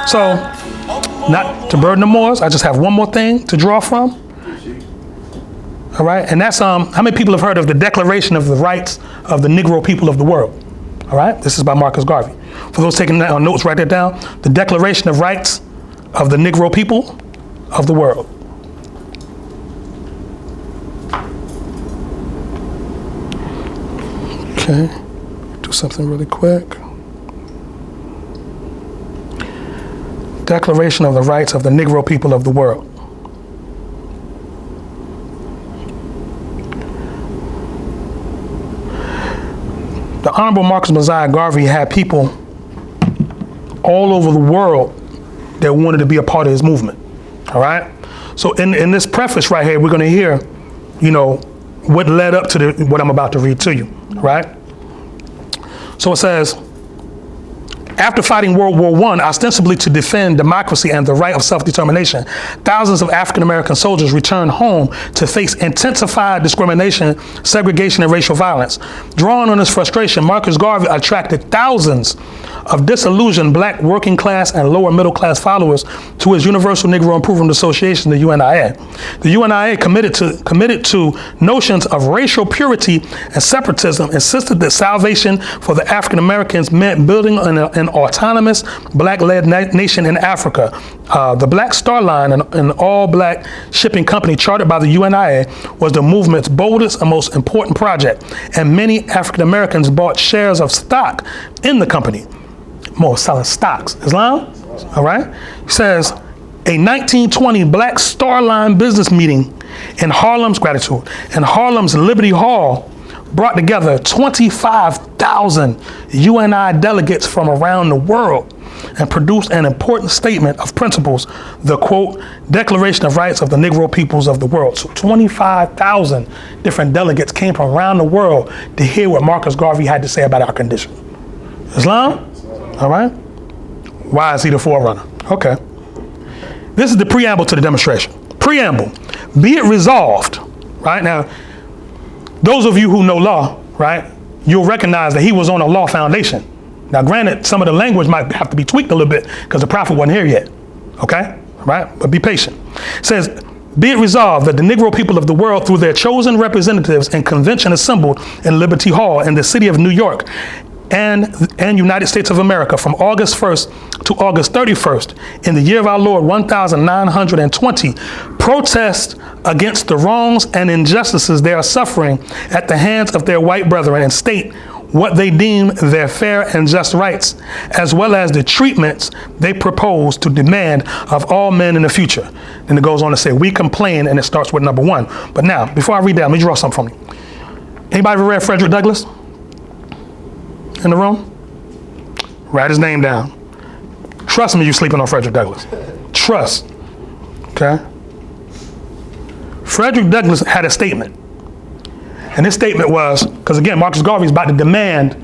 So, not to burden the Moors, I just have one more thing to draw from. All right, and that's how many people have heard of the Declaration of the Rights of the Negro People of the World? All right, this is by Marcus Garvey. For those taking notes, write that down. The Declaration of Rights of the Negro People of the World. Okay, do something really quick. Declaration of the Rights of the Negro People of the World. The Honorable Marcus Mosiah Garvey had people all over the world that wanted to be a part of his movement, all right? So in this preface right here, we're gonna hear, what led up to what I'm about to read to you, right? So it says, after fighting World War I, ostensibly to defend democracy and the right of self-determination, thousands of African-American soldiers returned home to face intensified discrimination, segregation, and racial violence. Drawing on his frustration, Marcus Garvey attracted thousands of disillusioned black working class and lower middle class followers to his Universal Negro Improvement Association, the UNIA. The UNIA, committed to notions of racial purity and separatism, insisted that salvation for the African Americans meant building an autonomous black-led nation in Africa. The Black Star Line, an all-black shipping company chartered by the UNIA, was the movement's boldest and most important project, and many African Americans bought shares of stock in the company. More selling stocks. Islam? All right? He says, a 1920 Black Star Line business meeting in Harlem's Liberty Hall brought together 25,000 UNI delegates from around the world and produced an important statement of principles, the quote, Declaration of Rights of the Negro Peoples of the World. So 25,000 different delegates came from around the world to hear what Marcus Garvey had to say about our condition. Islam? All right? Why is he the forerunner? Okay. This is the preamble to the demonstration. Preamble. Be it resolved, right? Now, those of you who know law, right, you'll recognize that he was on a law foundation. Now, granted, some of the language might have to be tweaked a little bit because the prophet wasn't here yet, okay? All right? But be patient. It says, be it resolved that the Negro people of the world, through their chosen representatives and convention assembled in Liberty Hall in the city of New York, and United States of America from August 1st to August 31st in the year of our Lord 1920, protest against the wrongs and injustices they are suffering at the hands of their white brethren, and state what they deem their fair and just rights, as well as the treatments they propose to demand of all men in the future. Then it goes on to say, we complain, and it starts with number 1. But now, before I read that, let me draw something from you. Anybody ever read Frederick Douglass? In the room? Write his name down. Trust me, you're sleeping on Frederick Douglass. Trust. Okay? Frederick Douglass had a statement. And his statement was, because again, Marcus Garvey is about to demand,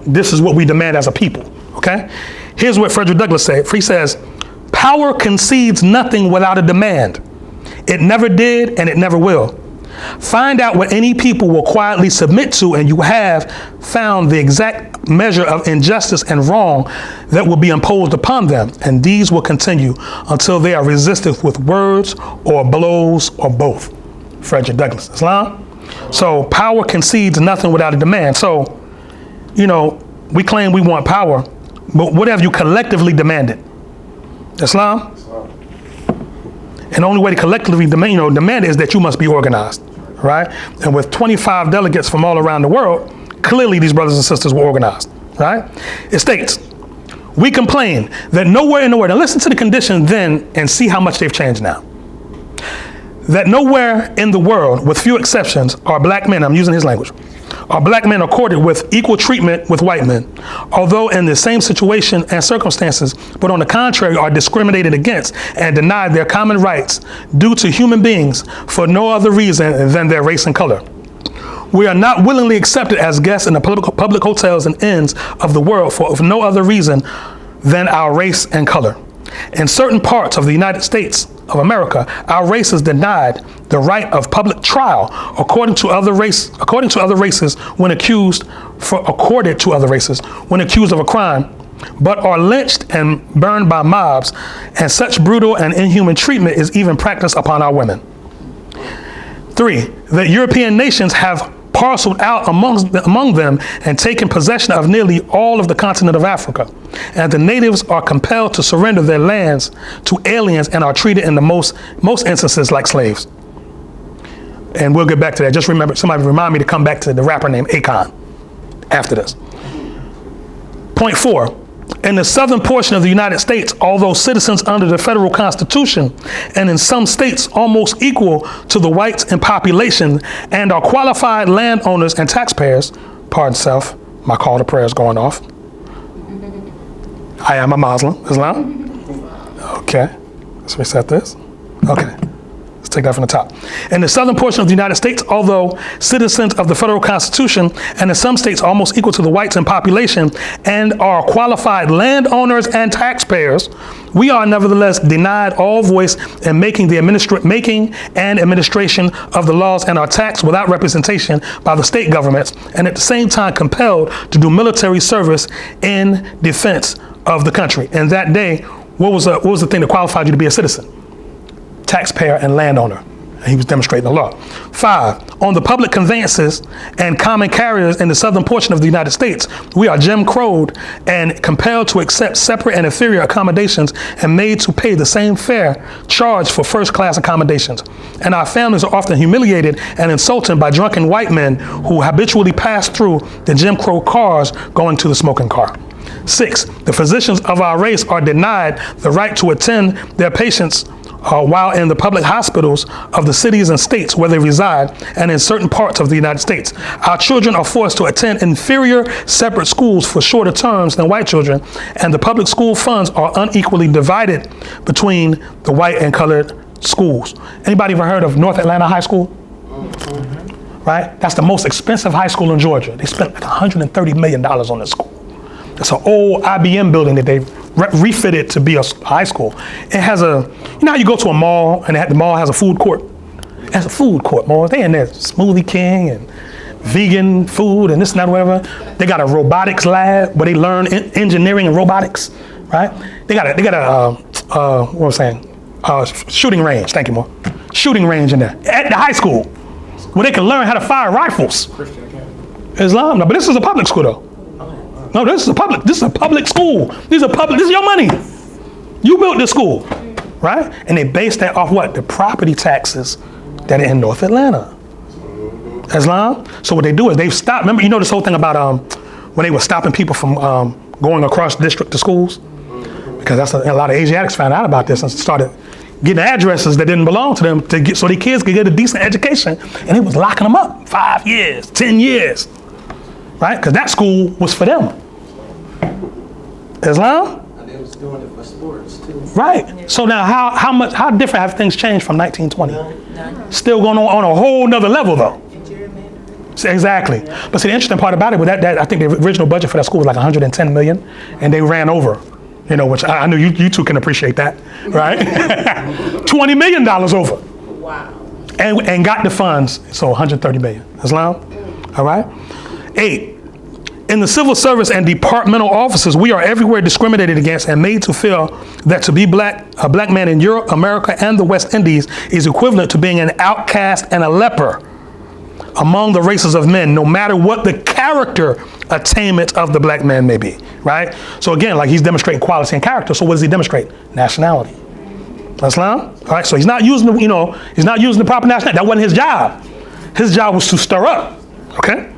this is what we demand as a people. Okay? Here's what Frederick Douglass said. He says, power concedes nothing without a demand. It never did and it never will. Find out what any people will quietly submit to, and you have found the exact measure of injustice and wrong that will be imposed upon them, and these will continue until they are resisted with words or blows or both. Frederick Douglass. Islam? So power concedes nothing without a demand. So, we claim we want power, but what have you collectively demanded? Islam? And the only way to collectively demand is that you must be organized, right? And with 25 delegates from all around the world, clearly these brothers and sisters were organized, right? It states, we complain that nowhere in the world, now listen to the condition then and see how much they've changed now. That nowhere in the world, with few exceptions, are black men, I'm using his language, are black men accorded with equal treatment with white men, although in the same situation and circumstances, but on the contrary are discriminated against and denied their common rights due to human beings for no other reason than their race and color. We are not willingly accepted as guests in the public hotels and inns of the world for no other reason than our race and color. In certain parts of the United States of America, our race is denied the right of public trial according to other races when accused of a crime, but are lynched and burned by mobs, and such brutal and inhuman treatment is even practiced upon our women. 3, that European nations have parceled out among them and taken possession of nearly all of the continent of Africa, and the natives are compelled to surrender their lands to aliens and are treated in the most instances like slaves. And we'll get back to that. Just remember, somebody remind me to come back to the rapper named Akon after this. Point 4. In the southern portion of the United States, although citizens under the federal constitution, and in some states almost equal to the whites in population, and are qualified landowners and taxpayers, pardon self, my call to prayer is going off. I am a Muslim, Islam. Okay, let's reset this. Okay. Let's take that from the top. In the southern portion of the United States, although citizens of the federal constitution, and in some states almost equal to the whites in population, and are qualified landowners and taxpayers, we are nevertheless denied all voice in making and administration of the laws, and are taxed without representation by the state governments, and at the same time compelled to do military service in defense of the country. And that day, what was the thing that qualified you to be a citizen? Taxpayer and landowner. And he was demonstrating the law. 5, on the public conveyances and common carriers in the southern portion of the United States, we are Jim Crowed and compelled to accept separate and inferior accommodations and made to pay the same fare charged for first-class accommodations. And our families are often humiliated and insulted by drunken white men who habitually pass through the Jim Crow cars going to the smoking car. 6, the physicians of our race are denied the right to attend their patients while in the public hospitals of the cities and states where they reside, and in certain parts of the United States. Our children are forced to attend inferior separate schools for shorter terms than white children, and the public school funds are unequally divided between the white and colored schools. Anybody ever heard of North Atlanta High School? Mm-hmm. Right? That's the most expensive high school in Georgia. They spent like $130 million on this school. It's an old IBM building that they refitted to be a high school. It has you know how you go to a mall and the mall has a food court? It has a food court, more. They in there, Smoothie King and vegan food and this and that, whatever. They got a robotics lab where they learn engineering and robotics, right? They got shooting range. Thank you, Mo. Shooting range in there at the high school where they can learn how to fire rifles. Islam, no, but this is a public school though. No, this is a public school. This is your money. You built this school, right? And they based that off what? The property taxes that are in North Atlanta. Islam. So what they do is they've stopped. Remember, you know this whole thing about when they were stopping people from going across district to schools? Because that's a lot of Asiatics found out about this and started getting addresses that didn't belong to them so their kids could get a decent education. And it was locking them up 5 years, 10 years. Right? Because that school was for them. Islam? And they was doing it for sports too. Right. So now how different have things changed from 1920? None. Still going on a whole nother level though. Exactly. But see, the interesting part about it was that I think the original budget for that school was like 110 million and they ran over. You know, which I know you two can appreciate that, right? $20 million over. Wow. And got the funds, so 130 million. Islam? All right? 8, in the civil service and departmental offices, we are everywhere discriminated against and made to feel that to be a black man in Europe, America, and the West Indies is equivalent to being an outcast and a leper among the races of men, no matter what the character attainment of the black man may be, right? So again, like he's demonstrating quality and character. So what does he demonstrate? Nationality. Islam? All right, so he's not using the proper nationality. That wasn't his job. His job was to stir up, okay?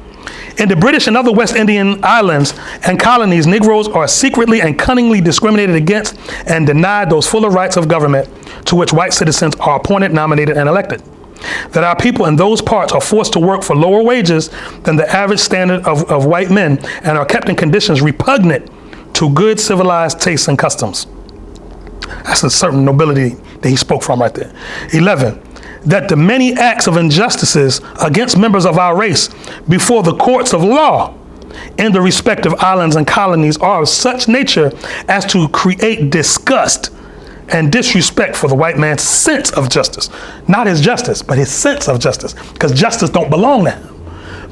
In the British and other West Indian islands and colonies, Negroes are secretly and cunningly discriminated against and denied those fuller rights of government to which white citizens are appointed, nominated, and elected. That our people in those parts are forced to work for lower wages than the average standard of white men and are kept in conditions repugnant to good civilized tastes and customs. That's a certain nobility that he spoke from right there. 11. That the many acts of injustices against members of our race before the courts of law in the respective islands and colonies are of such nature as to create disgust and disrespect for the white man's sense of justice. Not his justice, but his sense of justice, because justice don't belong to him.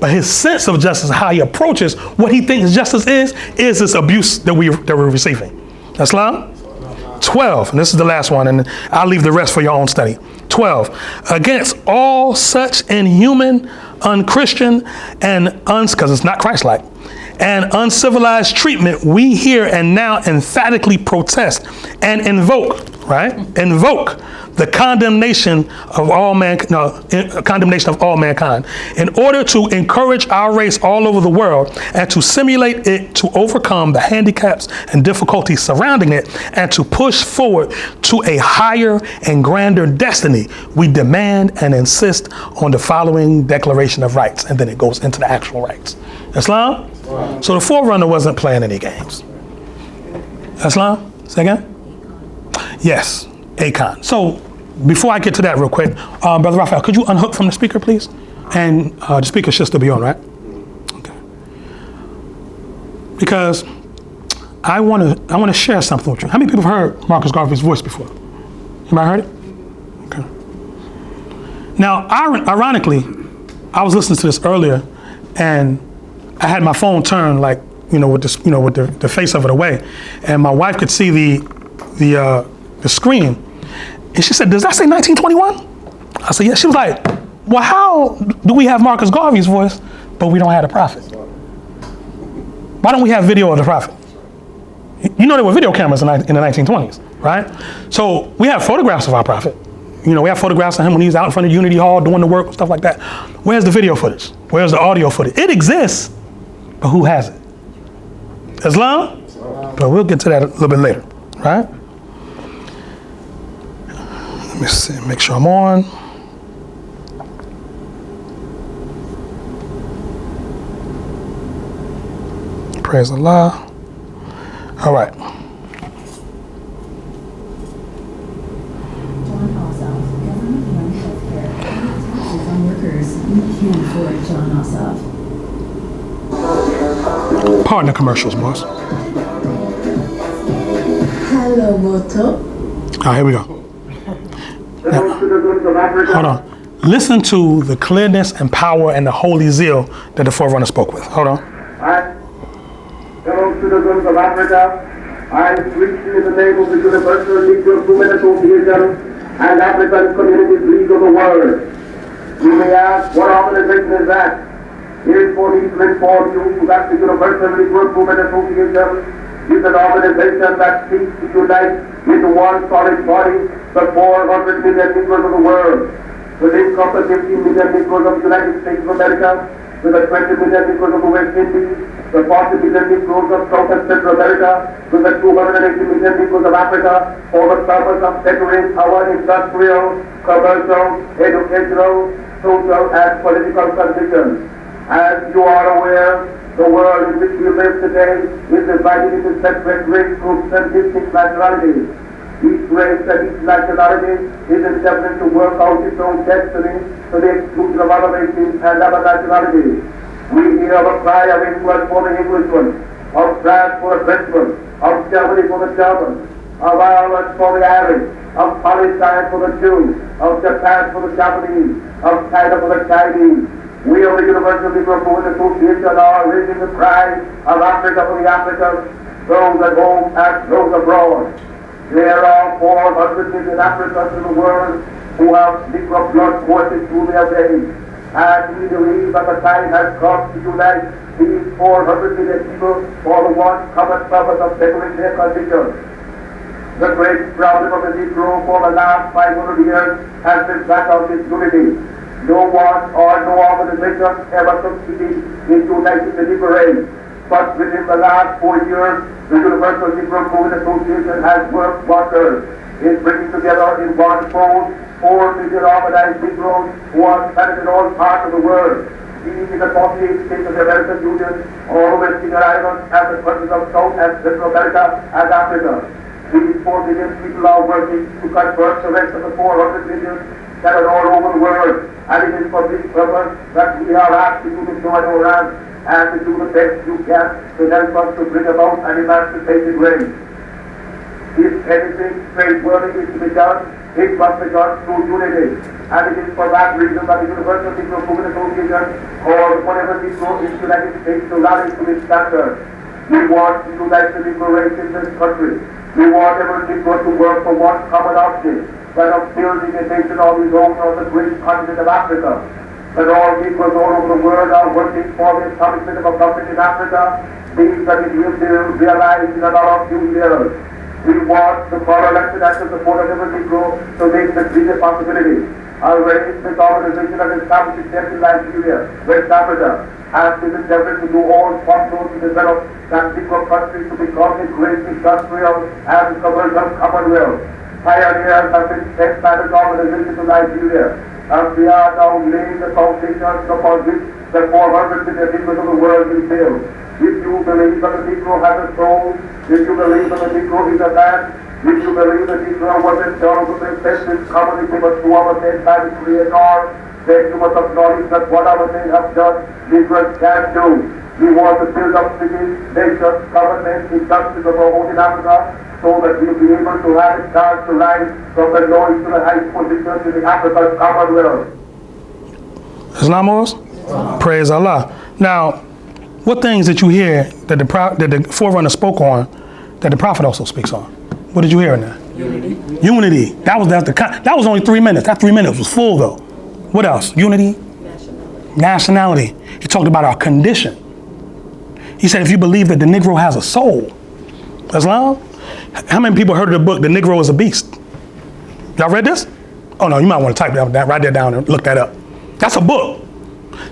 But his sense of justice, how he approaches what he thinks justice is this abuse that we're receiving. Islam? 12, and this is the last one, and I'll leave the rest for your own study. 12, against all such inhuman, unchristian, and because it's not Christ-like, and uncivilized treatment, we here and now emphatically protest and invoke the condemnation of all mankind in order to encourage our race all over the world and to simulate it to overcome the handicaps and difficulties surrounding it and to push forward to a higher and grander destiny. We demand and insist on the following Declaration of Rights, and then it goes into the actual rights. Islam? Wow. So the Forerunner wasn't playing any games. Islam? Say again? Yes, Akon. So before I get to that real quick, Brother Raphael, could you unhook from the speaker, please? And the speaker should still be on, right? Okay. Because I want to share something with you. How many people have heard Marcus Garvey's voice before? Anybody heard it? Okay. Now, ironically, I was listening to this earlier, and I had my phone turned with the face of it away, and my wife could see the screen, and she said, "Does that say 1921?" I said, "Yes." She was like, "Well, how do we have Marcus Garvey's voice, but we don't have the prophet? Why don't we have video of the prophet?" You know, there were video cameras in the 1920s, right? So we have photographs of our prophet. We have photographs of him when he was out in front of Unity Hall doing the work and stuff like that. Where's the video footage? Where's the audio footage? It exists, but who has it? Islam? But we'll get to that a little bit later, right? Let me see, make sure I'm on. Praise Allah. All right. Pardon the commercials, boss. Hello, Moto. All right, here we go. Now, hold on. Listen to the clearness and power and the holy zeal that the Forerunner spoke with. Hold on. Fellow citizens of Africa, I preach in the name of the Universal Negro Human Association and African Communities League of the World. You may ask, what organization is that? It is for me to inform you that the Universal Negro Human Association is an organization that seeks to unite into one solid body the 400 million Negroes of the world. With income of 15 million Negroes of the United States of America, with the 20 million Negroes of the West Indies, the 40 million Negroes of South and Central America, with the 280 million Negroes of Africa, for the purpose of bettering our industrial, commercial, educational, social, and political conditions. As you are aware, the world in which we live today is divided into separate race groups and distinct nationalities. Each race and each nationality is endeavoring to work out its own destiny to the exclusion of other races and other nationalities. We hear the cry of England for the Englishman, of France for the Frenchman, of Germany for the German, of Ireland for the Irish, of Palestine for the Jews, of Japan for the Japanese, of China for the Chinese. We of the Universal Negro Association are raising the cry of Africa for the Africans, those at home and those abroad. There are 400 million Africans in the world who have Negro blood coursing through their veins. And we believe that the time has come to unite these 400 million people for the one common purpose of bettering their conditions. The great problem of the Negro for the last 500 years has been that of disunity. No one or no organization ever succeeded in uniting the Negro race. But within the last 4 years, the Universal Negro Association has worked wonders in bringing together in one fold 4 million organized Negroes who are scattered in all parts of the world. These in the 48 states of the American Union, all the West Indian Islands, and the countries of South and Central America and Africa. These 4 million people are working to convert the rest of the 400 million scattered all over the world. And it is for this purpose that we are asking you to join our ranks and to do the best you can to help us to bring about an emancipated race. If anything praiseworthy is to be done, it must be done through unity. And it is for that reason that the Universal Negro Movement Association or whatever Negro in the United States to rally to its standard. We want to unite the Negro race in this country. We want every Negro to work for one common object, that of building a nation on his own on the great continent of Africa. And all Negroes all over the world are working for the establishment of a government in Africa, things that it will be realized in another few years. We want the moral election and the support of every Negro to make the dream a possibility. Already, this organization has established itself in Nigeria, West Africa, and is endeavoring to do all possible to develop that Negro country to become a great industrial and commercial commonwealth. Pioneers have been sent by this organization to Nigeria, and we are now laying the foundations upon which the 400 million Negroes of the world will build. If you believe that the Negro has a soul, if you believe that the Negro is a man, if you believe that Negro was endowed with the best in community but to ourselves by the Creator, then you must acknowledge that what our men have done, Negroes can do. We want to build up cities, nations, governments, industries of our own in Africa, so that we'll be able to have a chance to rise from the lowest to the highest positions in the African Commonwealth. Islam was? Praise Allah. Now, what things did you hear that the forerunner spoke on that the prophet also speaks on? What did you hear in that? Unity. Unity. That was only 3 minutes. That 3 minutes was full though. What else? Unity. Nationality. He talked about our condition. He said if you believe that the Negro has a soul, Islam. How many people heard of the book The Negro is a Beast? Y'all read this? Oh no, you might want to type that, write that down and look that up. That's a book.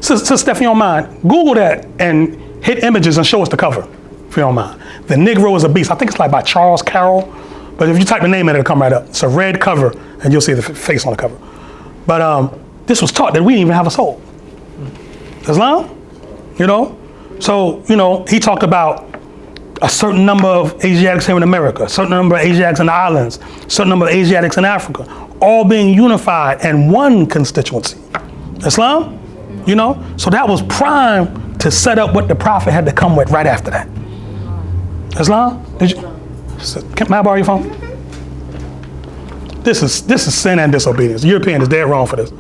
Sister Steph, if you don't mind, Google that and hit images and show us the cover, if you don't mind. The Negro is a Beast. I think it's like by Charles Carroll, but if you type the name in, it'll come right up. It's a red cover and you'll see the face on the cover. But this was taught that we didn't even have a soul. Islam, you know? So, you know, he talked about a certain number of Asiatics here in America, a certain number of Asiatics in the islands, a certain number of Asiatics in Africa, all being unified in one constituency. Islam, you know? So that was prime to set up what the prophet had to come with right after that. Islam, did you? Can I borrow your phone? This is sin and disobedience. The European is dead wrong for this.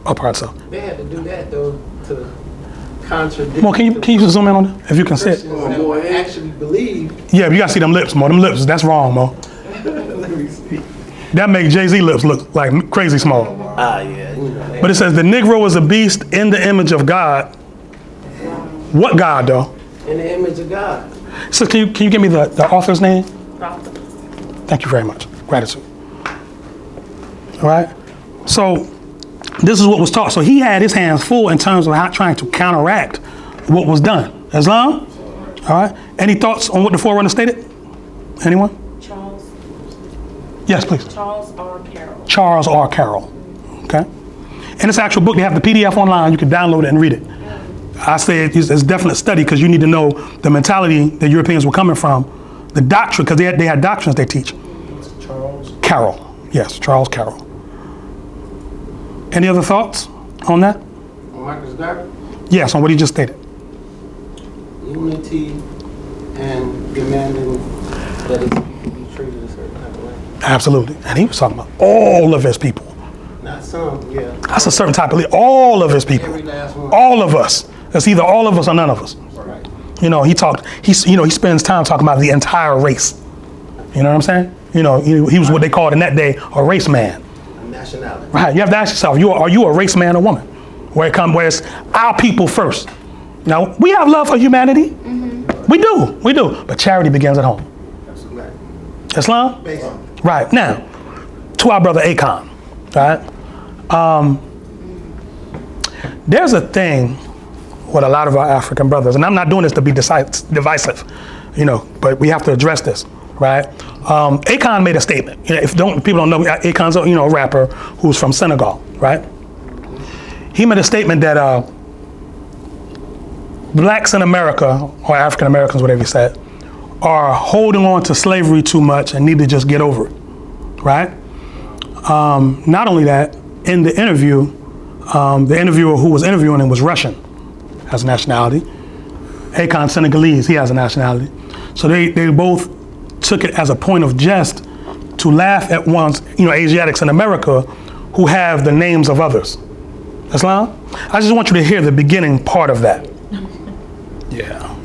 Oh, pardon, so. They had to do that though to contradict. Come on, can you zoom in on it? If you can see it. Christians that actually believe. Yeah, but you gotta see them lips, Mo. Them lips, that's wrong, Mo. That makes Jay-Z lips look like crazy small. Yeah. But it says the Negro is a beast in the image of God. What God though? In the image of God. So can you give me the author's name? Thank you very much. Gratitude. All right. So this is what was taught. So he had his hands full in terms of how trying to counteract what was done. Islam? All right. Any thoughts on what the forerunner stated? Anyone? Charles. Yes, please. Charles R. Carroll. Charles R. Carroll. Okay. And this actual book, they have the PDF online. You can download it and read it. I say it's a definite study because you need to know the mentality that Europeans were coming from, the doctrine, because they had doctrines they teach. Charles Carroll. Yes, Charles Carroll. Any other thoughts on that? Marcus Garvey. Yes, on what he just stated. Unity and demanding that it be treated a certain type of way. Absolutely. And he was talking about all of his people. Not some, yeah. That's a certain type of all of his people. Every last one. All of us. It's either all of us or none of us. Right. You know, he spends time talking about the entire race. You know what I'm saying? You know, he was what they called in that day a race man. Nationality. Right. You have to ask yourself, are you a race man or woman? Where it's our people first. Now, we have love for humanity. Mm-hmm. We do. But charity begins at home. Absolutely. Islam? Basically. Right. Now, to our brother Akon, right? There's a thing with a lot of our African brothers, and I'm not doing this to be divisive, you know, but we have to address this, right? Akon made a statement. You know, people don't know, Akon's a rapper who's from Senegal, right? He made a statement that blacks in America, or African Americans, whatever he said, are holding on to slavery too much and need to just get over it, right? Not only that, in the interview, the interviewer who was interviewing him was Russian, has a nationality. Akon Senegalese, he has a nationality. So they both took it as a point of jest to laugh at one's, Asiatics in America who have the names of others. Islam? I just want you to hear the beginning part of that. Yeah.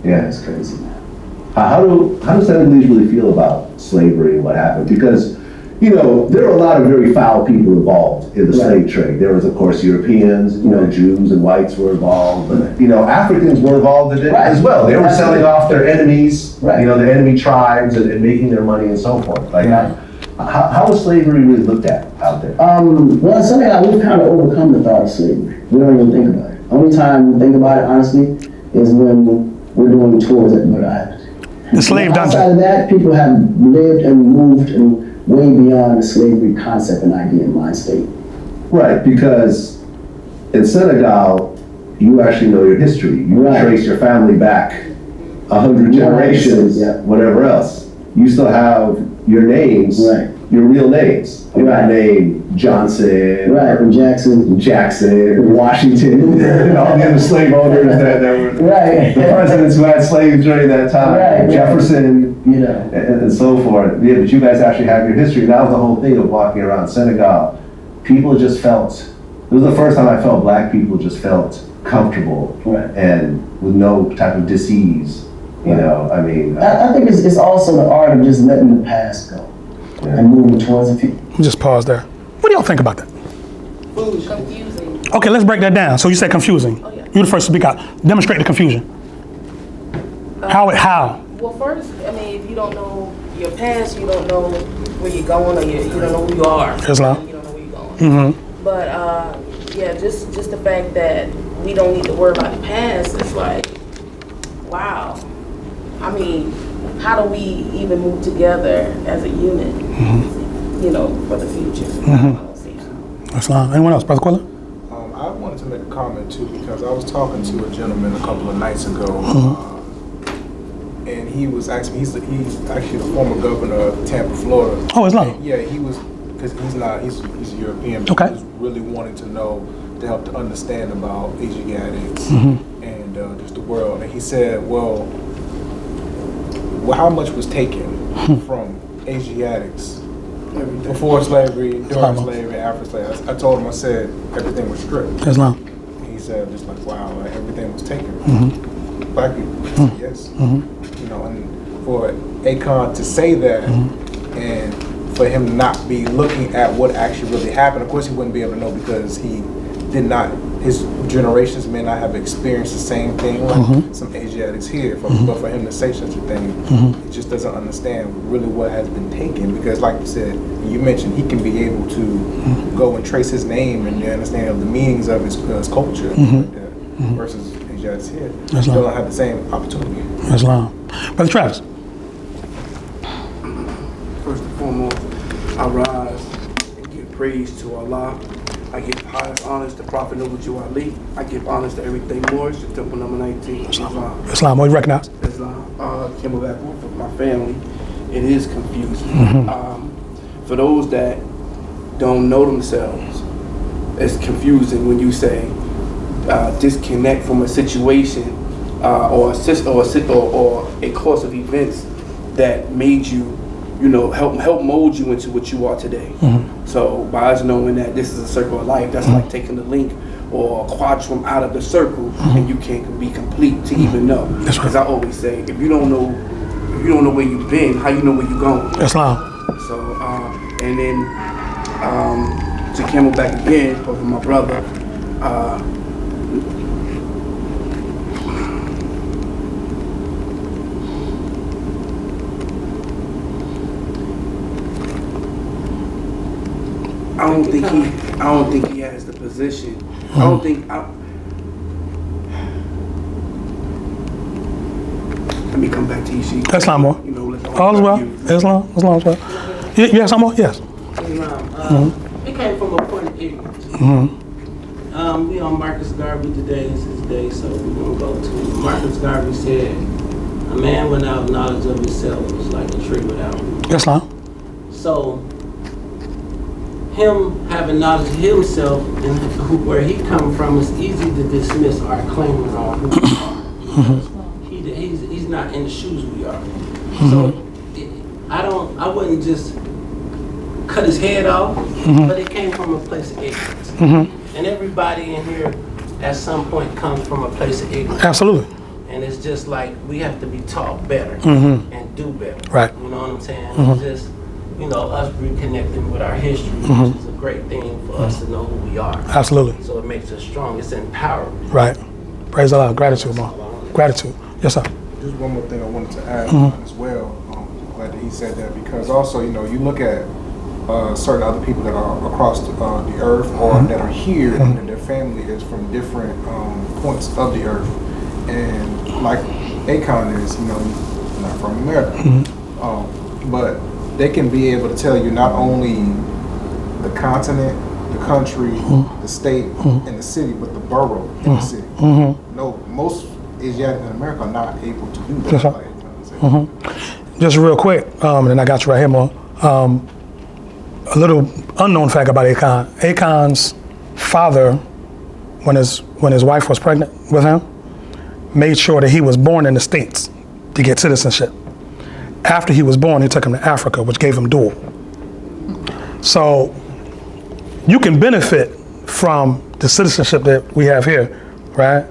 Yeah, it's crazy, man. How do Senegalese really feel about slavery and what happened? Because, there are a lot of very foul people involved in the slave trade. There was, of course, Europeans, Jews and whites were involved, but, Africans were involved in it as well. They were selling off their enemies, the enemy tribes and making their money and so forth. Like, how was slavery really looked at out there? Well, in Senegal, we've kind of overcome the thought of slavery. We don't even think about it. Only time we think about it, honestly, is when we're doing tours at Murder Island. The slave dungeon. Outside of that, people have lived and moved and way beyond the slavery concept and idea in mind state. Right, because in Senegal, you actually know your history. You trace your family back 100 generations, whatever else. You still have your names, your real names. Your name Johnson, Jackson, Washington, and all the other slave owners that were the presidents who had slaves during that time, Jefferson, and so forth. Yeah, but you guys actually have your history. That was the whole thing of walking around Senegal. People just felt, it was the first time I felt black people just felt comfortable and with no type of disease. I think it's also the art of just letting the past go and moving towards the future. Just pause there. What do y'all think about that? Confusing. Okay, let's break that down. So you said confusing. Oh, yeah. You're the first to speak out. Demonstrate the confusion. How? Well, first, if you don't know your past, you don't know where you're going, or you don't know who you are. Islam. You don't know where you're going. But just the fact that we don't need to worry about the past, it's like, wow. How do we even move together as a unit, for the future? Islam. Anyone else? Brother Quilla? I wanted to make a comment too, because I was talking to a gentleman a couple of nights ago, and he was asking me, he's actually the former governor of Tampa, Florida. Oh, Islam. And, yeah, he was, because he's a European, but he was really wanting to know, to help to understand about Asiatics and just the world. And he said, well, how much was taken from Asiatics before slavery, during slavery, after slavery? I told him, I said, everything was stripped. Islam. And he said, just like, wow, everything was taken. Black people, yes. And for Akon to say that, and for him not be looking at what actually really happened, of course he wouldn't be able to know because he did not, his generations may not have experienced the same thing like some Asiatics here, but for him to say such a thing, he just doesn't understand really what has been taken, because like you said, you mentioned he can be able to go and trace his name and the understanding of the meanings of his culture like that, versus Asiatics here. They don't have the same opportunity. Islam. Brother Travis. First and foremost, I rise and give praise to Allah. I give highest honors to Prophet Noble Ali. I give honors to everything Moorish, the temple number 19. Islam, what do you recognize? Islam. Came back with my family. It is confusing. For those that don't know themselves, it's confusing when you say disconnect from a situation or a course of events that made you, help mold you into what you are today. So by us knowing that this is a circle of life, that's like taking the link or a quadrum out of the circle, and you can't be complete to even know. Because I always say, if you don't know where you've been, how you know where you're going? Islam. So and then to Camelback again over my brother. I don't think he has the position. Let me come back to you, Sheikh. Islam more. All is well. Islam as well. You have some more? Yes. It came from a point of ignorance. We on Marcus Garvey today. It's his day, so we're going to go to Marcus Garvey said, a man without knowledge of himself is like a tree without root. Islam. So him having knowledge of himself and where he come from, it's easy to dismiss our claims on who we are. He's not in the shoes we are. So I wouldn't just cut his head off, but it came from a place of ignorance. And everybody in here at some point comes from a place of ignorance. Absolutely. And it's just like we have to be taught better and do better. Right. You know what I'm saying? It's just, us reconnecting with our history, which is a great thing for us to know who we are. Absolutely. So it makes us strong. It's empowering. Right. Praise the Lord. Gratitude, Mom. Gratitude. Yes, sir. Just one more thing I wanted to add on as well. Glad that he said that, because also, you look at certain other people that are across the earth or that are here, and their family is from different points of the earth. And like Akon is, not from America. But they can be able to tell you not only the continent, the country, the state, and the city, but the borough in the city. No, most Asiatics in America are not able to do that. Like Akon. Just real quick, and then I got you right here, Mo. A little unknown fact about Akon. Akon's father, when his wife was pregnant with him, made sure that he was born in the States to get citizenship. After he was born, he took him to Africa, which gave him dual. So you can benefit from the citizenship that we have here, right?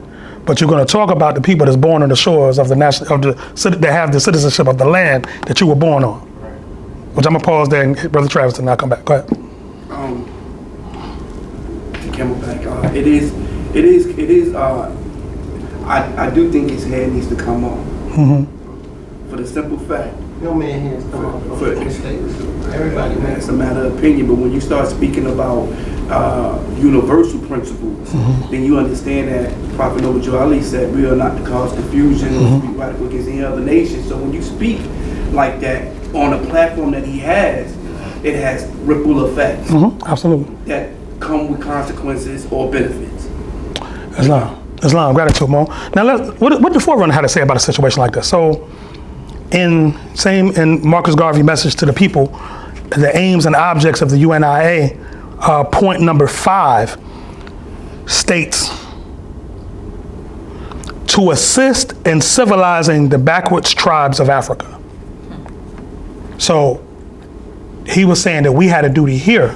But you're going to talk about the people that's born on the shores of that have the citizenship of the land that you were born on. Right. Which I'm gonna pause there and hit Brother Travis to not come back. Go ahead. To Camelback, it is. I do think his head needs to come on. For the simple fact. No man hands come off for mistakes. Everybody makes. It's a matter of opinion, but when you start speaking about universal principles, then you understand that Prophet Noble Joe Ali said, we are not to cause confusion or speak radical against any other nation. So when you speak like that on a platform that he has, it has ripple effects. Absolutely. That come with consequences or benefits. Islam, gratitude, Mo. Now, what the Forerunner had to say about a situation like this? So, in Marcus Garvey message to the people, the aims and objects of the UNIA, point number 5 states, to assist in civilizing the backwards tribes of Africa. So he was saying that we had a duty here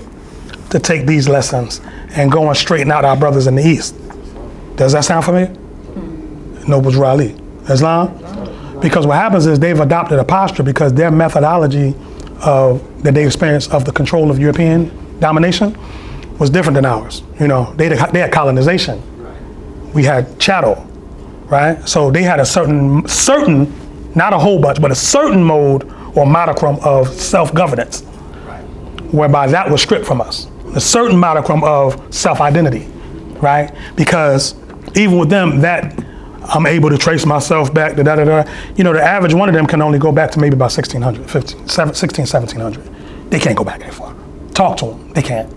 to take these lessons and go and straighten out our brothers in the East. Does that sound familiar? Noble Raleigh. Islam? Because what happens is they've adopted a posture because their methodology that they experienced of the control of European domination was different than ours. They had colonization. We had chattel, right? So they had a certain, not a whole bunch, but a certain mode or modicum of self-governance, whereby that was stripped from us. A certain modicum of self-identity, right? Because even with them, that I'm able to trace myself back to the average one of them can only go back to maybe about 1700. They can't go back that far. Talk to them, they can't,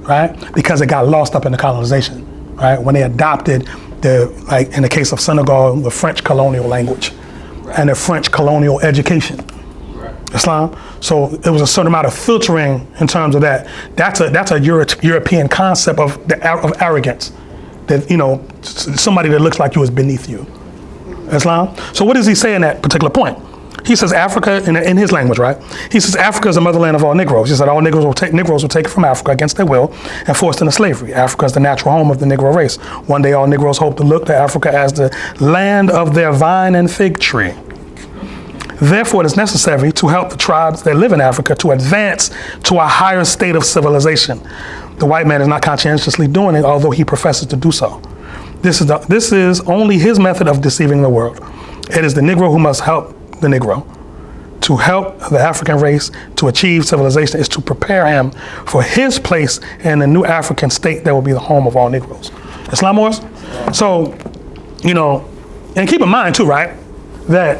right? Because it got lost up in the colonization, right? When they adopted in the case of Senegal, the French colonial language and the French colonial education. Islam. So it was a certain amount of filtering in terms of that. That's a European concept of arrogance. That somebody that looks like you is beneath you. Islam. So what does he say in that particular point? He says Africa in his language, right? He says Africa is the motherland of all Negroes. He said all Negroes were taken from Africa against their will and forced into slavery. Africa is the natural home of the Negro race. One day all Negroes hope to look to Africa as the land of their vine and fig tree. Therefore, it is necessary to help the tribes that live in Africa to advance to a higher state of civilization. The white man is not conscientiously doing it, although he professes to do so. This is only his method of deceiving the world. It is the Negro who must help the Negro. To help the African race to achieve civilization is to prepare him for his place in the new African state that will be the home of all Negroes. Islam Wars? So, and keep in mind too, right, that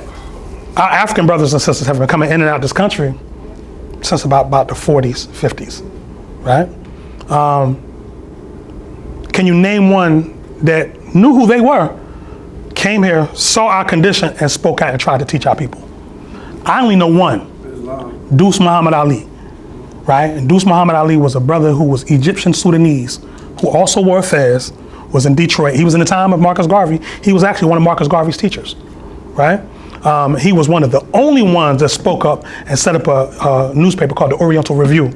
our African brothers and sisters have been coming in and out of this country since about the 40s, 50s, right? Can you name one that knew who they were, came here, saw our condition, and spoke out and tried to teach our people? I only know one, Deuce Muhammad Ali, right? And Deuce Muhammad Ali was a brother who was Egyptian Sudanese, who also wore fez, was in Detroit. He was in the time of Marcus Garvey. He was actually one of Marcus Garvey's teachers, right? He was one of the only ones that spoke up and set up a newspaper called the Oriental Review,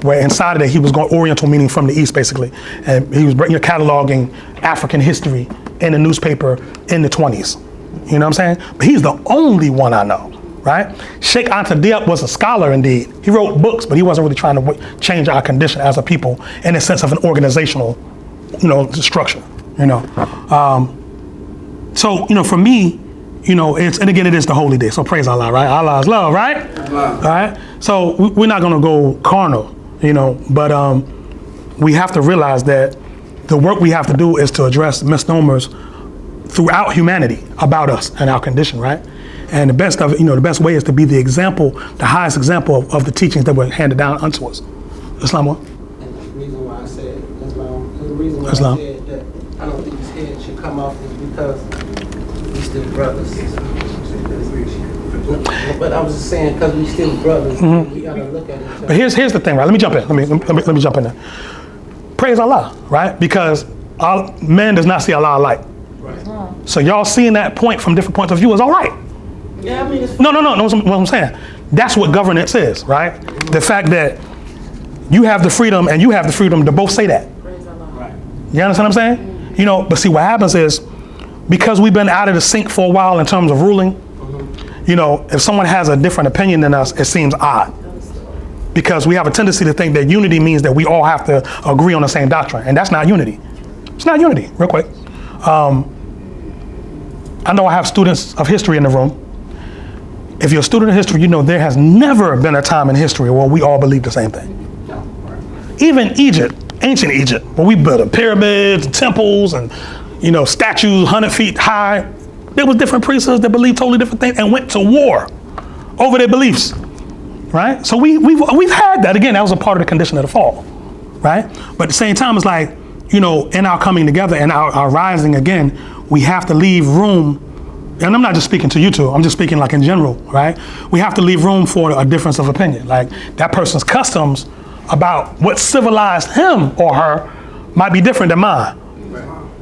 where inside of it he was going Oriental, meaning from the East, basically, and he was cataloging African history in a newspaper in the 20s. You know what I'm saying? But he's the only one I know, right? Sheikh Anta Diop was a scholar indeed. He wrote books, but he wasn't really trying to change our condition as a people in the sense of an organizational, structure. So for me, and again, it is the holy day, so praise Allah, right? Allah is love, right? All right. So we're not gonna go carnal, but we have to realize that the work we have to do is to address misnomers throughout humanity about us and our condition, right? And the best of it, the best way is to be the example, the highest example of the teachings that were handed down unto us. Islam what? And the reason why I said Islam, the reason why Islam. I said that I don't think his head should come off is because we still brothers. But I was just saying, because we still brothers, we gotta look at each other. But here's the thing, right? Let me jump in. Let me jump in there. Praise Allah, right? Because man does not see Allah alike. Right. So y'all seeing that point from different points of view is all right. Yeah, I mean, it's No. What I'm saying. That's what governance is, right? The fact that you have the freedom and you have the freedom to both say that. right. You understand what I'm saying? But see, what happens is, because we've been out of the sync for a while in terms of ruling, if someone has a different opinion than us, it seems odd. Because we have a tendency to think that unity means that we all have to agree on the same doctrine, and that's not unity. It's not unity, real quick. I know I have students of history in the room. If you're a student of history, there has never been a time in history where we all believe the same thing. Even Egypt, ancient Egypt, where we built pyramids, temples, and statues 100 feet high, there was different priesthoods that believed totally different things and went to war over their beliefs, right? So we've had that. Again, that was a part of the condition of the fall, right? But at the same time, it's like, in our coming together and our rising again, we have to leave room. And I'm not just speaking to you two, I'm just speaking like in general, right? We have to leave room for a difference of opinion. Like that person's customs about what civilized him or her might be different than mine.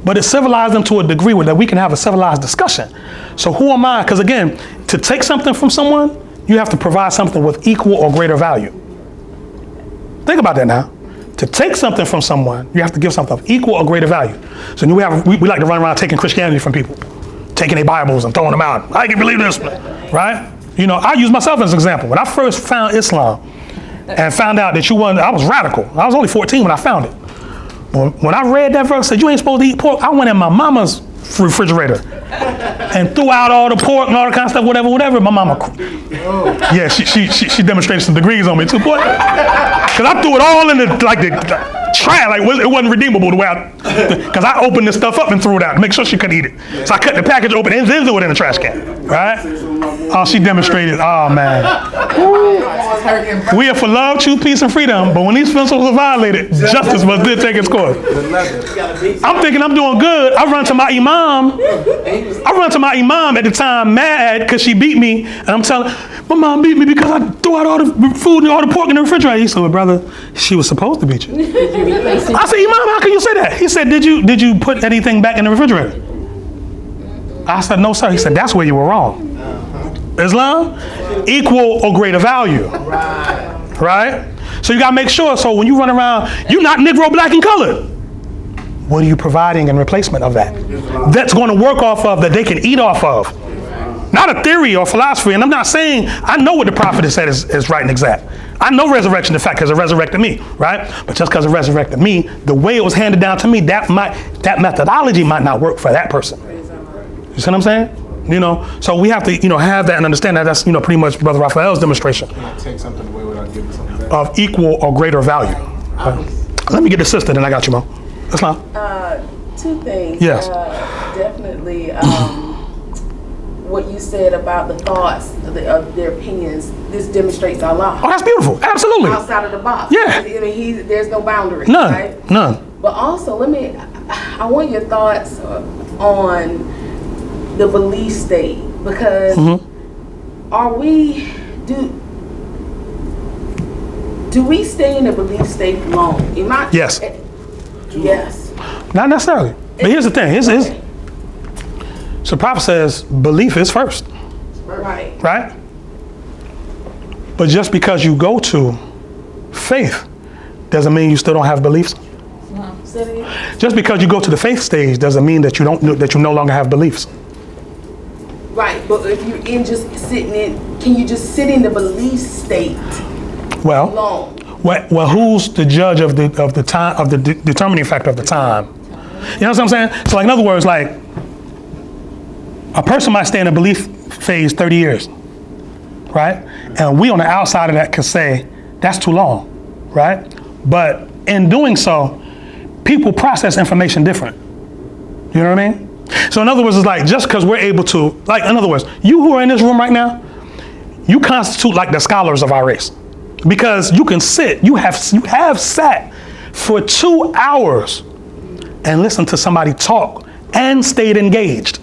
But it civilized them to a degree where that we can have a civilized discussion. So who am I? Because again, to take something from someone, you have to provide something with equal or greater value. Think about that now. To take something from someone, you have to give something of equal or greater value. So we like to run around taking Christianity from people, taking their Bibles and throwing them out. I can believe this, right? I use myself as an example. When I first found Islam and found out that I was radical. I was only 14 when I found it. When I read that verse, said you ain't supposed to eat pork, I went in my mama's refrigerator and threw out all the pork and all the kind of stuff, whatever. My mama, yeah, she demonstrated some degrees on me too, boy. Cause I threw it all in the trash, like it wasn't redeemable the way cause I opened this stuff up and threw it out, make sure she couldn't eat it. So I cut the package open and then threw it in the trash can, right? Oh, she demonstrated, oh man. We are for love, truth, peace, and freedom, but when these principles are violated, justice must take its course. I'm thinking I'm doing good. I run to my imam at the time mad because she beat me, and I'm telling my mom beat me because I threw out all the food and all the pork in the refrigerator. He said, well, brother, she was supposed to beat you. I said, Imam, how can you say that? He said, did you put anything back in the refrigerator? I said, no, sir. He said, that's where you were wrong. Islam, equal or greater value. Right? So you got to make sure, so when you run around, you're not Negro, black, and colored. What are you providing in replacement of that? That's going to work off of, that they can eat off of. Not a theory or philosophy, and I'm not saying, I know what the prophet has said is right and exact. I know resurrection is fact because it resurrected me, right? But just because it resurrected me, the way it was handed down to me, that methodology might not work for that person. You see what I'm saying? So we have to, have that and understand that that's, pretty much Brother Raphael's demonstration. Take something away without giving something back. Of equal or greater value. Let me get the sister, then I got you, Mo. Islam. Two things. Yes. Definitely. What you said about the thoughts, their opinions, this demonstrates Allah. Oh, that's beautiful. Absolutely. Outside of the box. Yeah. There's no boundary. None. Right? None. But also, I want your thoughts on the belief state, because do Do we stay in a belief state long? Yes. Yes. Not necessarily. But here's the thing. So the prophet says belief is first. Right. Right? But just because you go to faith doesn't mean you still don't have beliefs. Just because you go to the faith stage doesn't mean that you no longer have beliefs. Right, but if you're can you just sit in the belief state long? Well, who's the judge of the time, of the determining factor of the time? You know what I'm saying? So, like, in other words, like, a person might stay in a belief phase 30 years, right? And we on the outside of that can say that's too long, right? But in doing so, people process information different. You know what I mean? So in other words, it's like, just because we're able to, like, in other words, you who are in this room right now, you constitute like the scholars of our race. Because you can sit, you have sat for 2 hours and listened to somebody talk and stayed engaged.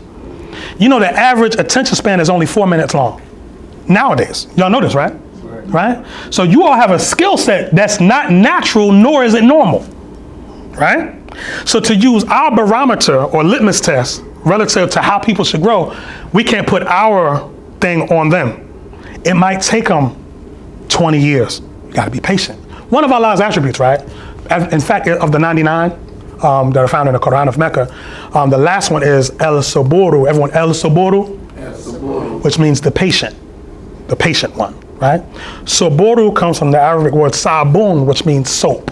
You know, the average attention span is only 4 minutes long nowadays. Y'all know this, right? Right? So you all have a skill set that's not natural, nor is it normal, right? So to use our barometer or litmus test relative to how people should grow, we can't put our thing on them. It might take them 20 years. You gotta be patient. One of Allah's attributes, right? In fact, of the 99 that are found in the Quran of Mecca, the last one is El-Saburu. Everyone, El-Saburu, which means the patient one, right? Saburu comes from the Arabic word sabun, which means soap,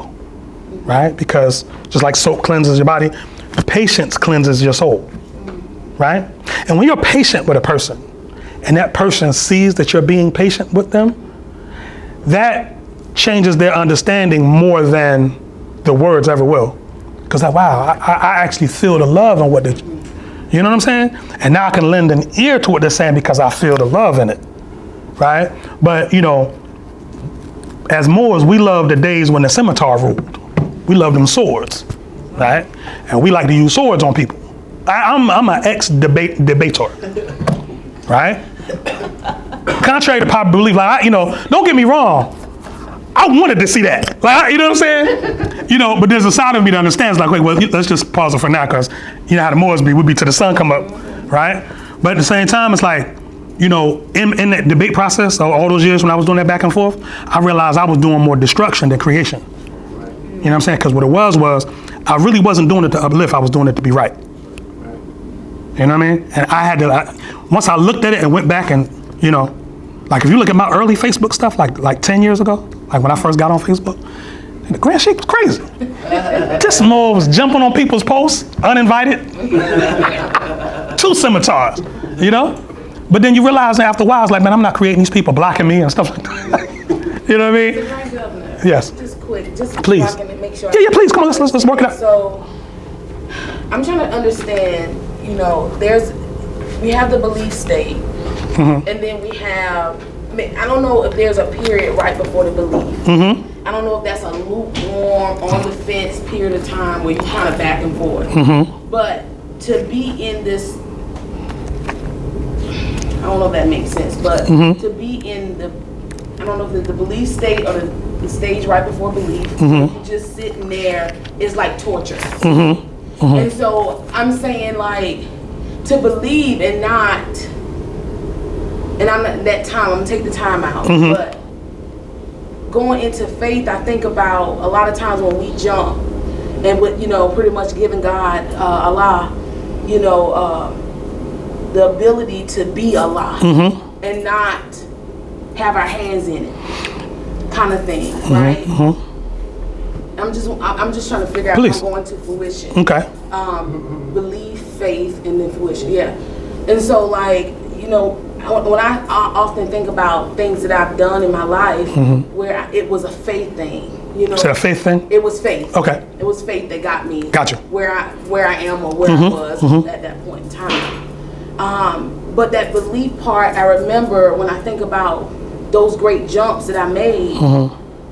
right? Because just like soap cleanses your body, patience cleanses your soul, right? And when you're patient with a person, and that person sees that you're being patient with them, that changes their understanding more than the words ever will. Because like, wow, I actually feel the love in what they, you know what I'm saying? And now I can lend an ear to what they're saying because I feel the love in it, right? But, you know, as Moors, we love the days when the scimitar ruled. We love them swords, right? And we like to use swords on people. I'm an ex-debater, right? Contrary to popular belief, like, don't get me wrong, I wanted to see that. Like, you know what I'm saying? But there's a side of me that understands, like, wait, well, let's just pause it for now, because you know how the Moors be, we'd be till the sun come up, right? But at the same time, it's like, in that debate process, all those years when I was doing that back and forth, I realized I was doing more destruction than creation. You know what I'm saying? Because what it was I really wasn't doing it to uplift, I was doing it to be right. You know what I mean? And I had to, once I looked at it and went back and, like if you look at my early Facebook stuff, like 10 years ago, like when I first got on Facebook, and the grand shit was crazy. This Moor was jumping on people's posts, uninvited. 2 scimitars, But then you realize after a while, it's like, man, I'm not creating these people blocking me and stuff like that. You know what I mean? Yes. Just quick, just please. Make sure. Yeah, please, come on, let's work it out. So, I'm trying to understand, we have the belief state, and then we have, I don't know if there's a period right before the belief. I don't know if that's a lukewarm, on the fence period of time where you're kind of back and forth. But to be in this, I don't know if that makes sense, but to be in the, I don't know if the belief state or the stage right before belief, you just sitting there is like torture. And so I'm saying, like, to believe and not, and I'm at that time, I'm gonna take the time out, but going into faith, I think about a lot of times when we jump and with, pretty much giving God, Allah, the ability to be Allah and not have our hands in it, kind of thing, right? I'm just trying to figure out how I'm going to fruition. Okay. Belief, faith, and then fruition. Yeah. And so, like, when I often think about things that I've done in my life where it was a faith thing. Is that a faith thing? It was faith. Okay. It was faith that got me. Gotcha. Where I am or where I was at that point in time. But that belief part, I remember when I think about those great jumps that I made,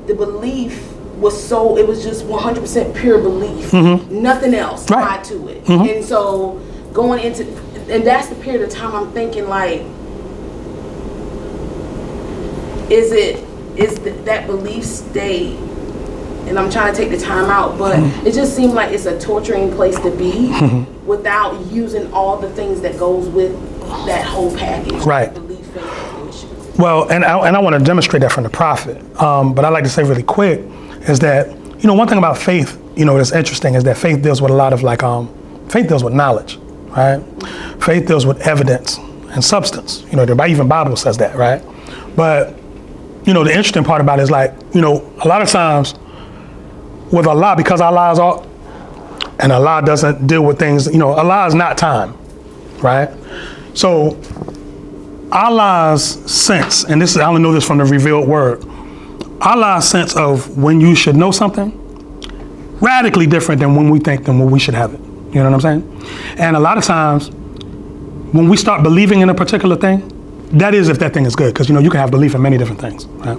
the belief was it was just 100% pure belief. Nothing else tied to it. And so going into, and that's the period of time I'm thinking, like, is it's that belief state, and I'm trying to take the time out, but it just seemed like it's a torturing place to be without using all the things that goes with that whole package. Right. Belief, faith, and intuition. Well, and I want to demonstrate that from the prophet. But I'd like to say really quick is that, one thing about faith, that's interesting is that faith deals with a lot of faith deals with knowledge, right? Faith deals with evidence and substance. The even Bible says that, right? But, the interesting part about it is a lot of times with Allah, because Allah is all, and Allah doesn't deal with things, Allah is not time, right? So Allah's sense, and I only know this from the revealed word, Allah's sense of when you should know something, radically different than when we think than when we should have it. You know what I'm saying? And a lot of times, when we start believing in a particular thing, that is if that thing is good, because you can have belief in many different things, right?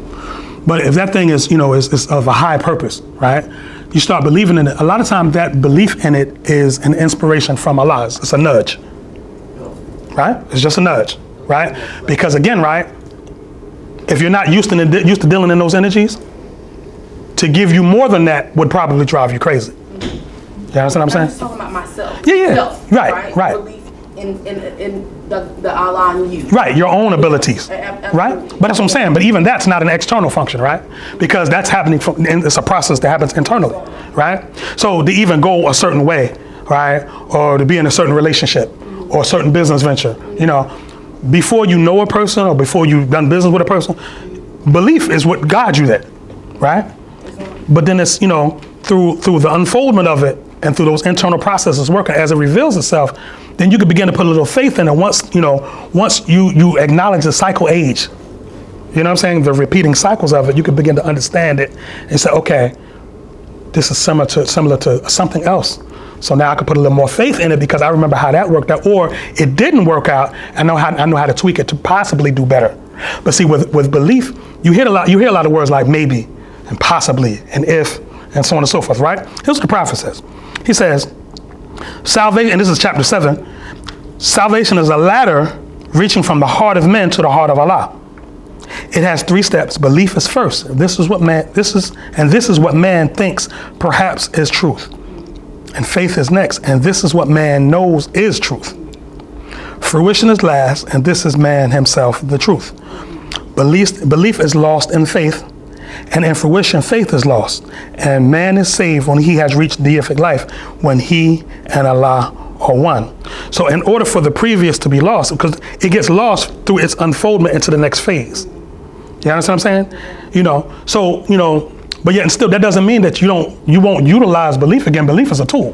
But if that thing is is of a high purpose, right? You start believing in it. A lot of times, that belief in it is an inspiration from Allah. It's a nudge, right? It's just a nudge, right? Because again, right? If you're not used to dealing in those energies, to give you more than that would probably drive you crazy. You understand what I'm saying? I'm just talking about myself. Yeah. Self, Right. Belief in the Allah in you. Right, your own abilities, right? But that's what I'm saying. But even that's not an external function, right? Because that's happening it's a process that happens internally, right? So to even go a certain way, right, or to be in a certain relationship or a certain business venture, before you know a person or before you've done business with a person, belief is what guides you there, right? But then it's through the unfoldment of it and through those internal processes working as it reveals itself, then you can begin to put a little faith in it once you acknowledge the cycle age. You know what I'm saying? The repeating cycles of it, you can begin to understand it and say, okay, this is similar to something else. So now I can put a little more faith in it because I remember how that worked out, or it didn't work out. I know how to tweak it to possibly do better. But see, with belief, you hear a lot of words like maybe and possibly and if and so on and so forth, right? Here's what the prophet says. He says, salvation, and this is chapter 7, salvation is a ladder reaching from the heart of men to the heart of Allah. It has 3 steps. Belief is first. This is what man thinks perhaps is truth. And faith is next. And this is what man knows is truth. Fruition is last, and this is man himself, the truth. Belief is lost in faith, and in fruition, faith is lost. And man is saved when he has reached deific life, when he and Allah are one. So in order for the previous to be lost, because it gets lost through its unfoldment into the next phase. You understand what I'm saying? But yet and still, that doesn't mean that you won't utilize belief again. Belief is a tool.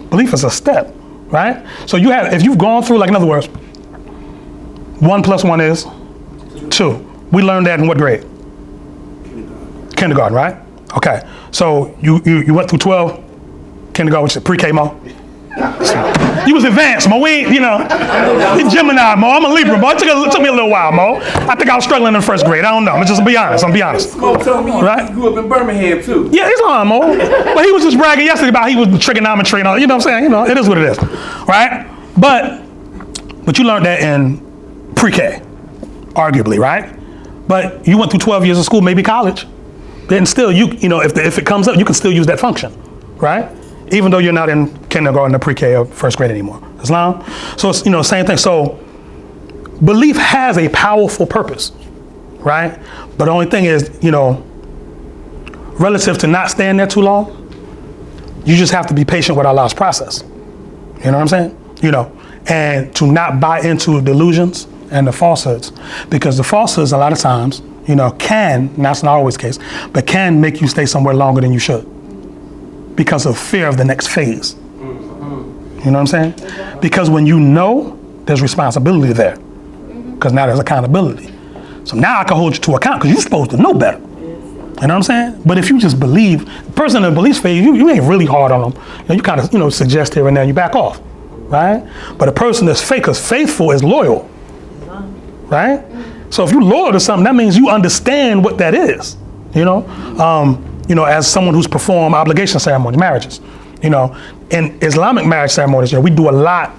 Belief is a step, right? So if you've gone through, in other words, 1 + 1 is 2. We learned that in what grade? Kindergarten, right? Okay. So you went through 12 kindergarten, which is pre-K, Mo. You was advanced, Mo. You Gemini, Mo. I'm a Libra, Mo. It took me a little while, Mo. I think I was struggling in 1st grade. I don't know. I'm just be honest. Mo told me right? he grew up in Birmingham too. Yeah, he's on, Mo. But he was just bragging yesterday about he was trigonometry and all. You know what I'm saying? It is what it is, right? But you learned that in pre-K, arguably, right? But you went through 12 years of school, maybe college. Then still, if it comes up, you can still use that function, right? Even though you're not in kindergarten or pre-K or 1st grade anymore. Islam? So it's, same thing. So belief has a powerful purpose, right? But the only thing is, relative to not staying there too long, you just have to be patient with Allah's process. You know what I'm saying? And to not buy into delusions and the falsehoods, because the falsehoods a lot of times, can, that's not always the case, but can make you stay somewhere longer than you should because of fear of the next phase. You know what I'm saying? Because when you know, there's responsibility there, because now there's accountability. So now I can hold you to account because you're supposed to know better. You know what I'm saying? But if you just believe, the person in the belief phase, you ain't really hard on them. You kind of, suggest here and there, and you back off, right? But a person that's fake, because faithful is loyal, right? So if you're loyal to something, that means you understand what that is, as someone who's performed obligation ceremonies, marriages, in Islamic marriage ceremonies, we do a lot,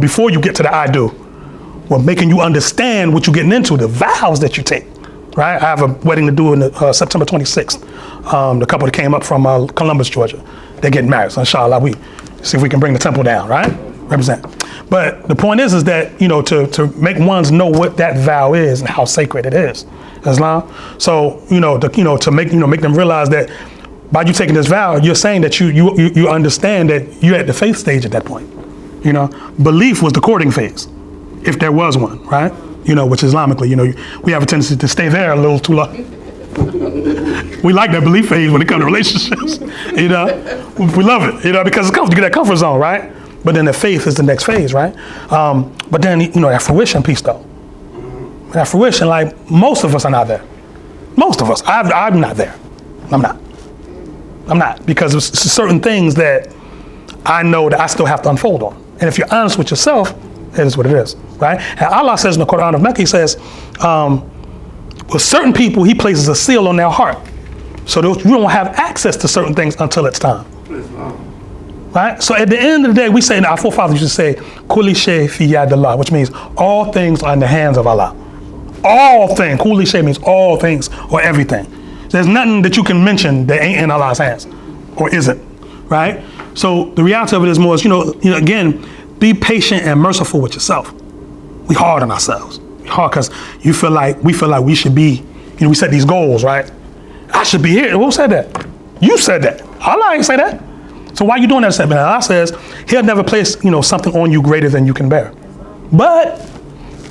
before you get to the I do. We're making you understand what you're getting into, the vows that you take, right? I have a wedding to do in September 26th. The couple that came up from Columbus, Georgia, they're getting married. So inshallah, we see if we can bring the temple down, right? Represent. But the point is that, to make ones know what that vow is and how sacred it is, Islam. So, to make them realize that by you taking this vow, you're saying that you understand that you're at the faith stage at that point. Belief was the courting phase, if there was one, right? Which Islamically, we have a tendency to stay there a little too long. We like that belief phase when it comes to relationships, we love it, because it's comfortable, you get that comfort zone, right? But then the faith is the next phase, right? But then, that fruition piece though. That fruition, like most of us are not there. Most of us, I'm not there. I'm not, because there's certain things that I know that I still have to unfold on. And if you're honest with yourself, it is what it is, right? And Allah says in the Quran of Mecca, He says, with certain people, He places a seal on their heart. So you don't have access to certain things until it's time. Right? So at the end of the day, we say, our forefathers used to say, Kulli shay fi yadillah, which means all things are in the hands of Allah. All things. Kulli shay means all things or everything. There's nothing that you can mention that ain't in Allah's hands or isn't, right? So the reality of it is more is, again, be patient and merciful with yourself. We hard on ourselves. We hard because we feel like we should be, we set these goals, right? I should be here. Who said that? You said that. Allah ain't say that. So why are you doing that statement? Allah says He'll never place, something on you greater than you can bear. But